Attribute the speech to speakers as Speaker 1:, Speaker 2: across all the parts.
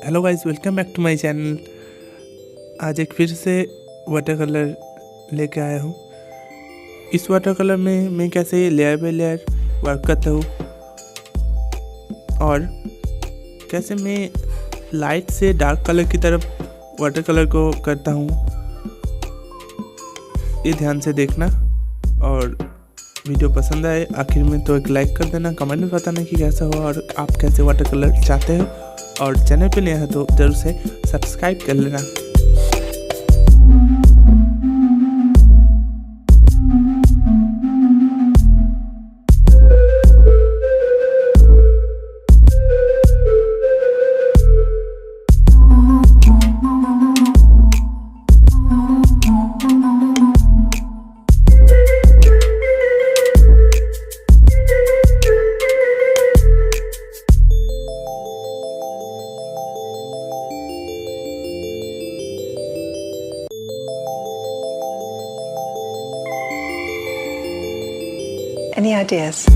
Speaker 1: Hello guys, welcome back to my channel. आज एक फिर से वाटर कलर लेके आया हूँ। इस वाटर कलर में मैं कैसे लेयर बाय लेयर वर्क करता हूँ और कैसे मैं लाइट से डार्क कलर की तरफ वाटर कलर को करता हूँ, ये ध्यान से देखना। और वीडियो पसंद आए आखिर में तो एक लाइक कर देना, कमेंट में बताना कि कैसा हुआ और आप कैसे वाटर कलर चाहते हो। और चैनल पे नया है तो जरूर से सब्सक्राइब कर लेना।
Speaker 2: Any ideas?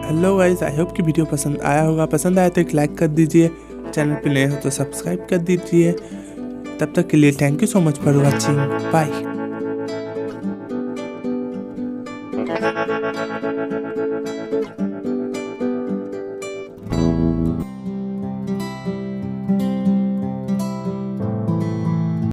Speaker 1: Hello guys, I hope कि वीडियो पसंद आया होगा। पसंद आया तो एक लाइक कर दीजिए, चैनल पे नए हो तो सब्सक्राइब कर दीजिए। तब तक के लिए thank you so much for watching. Bye.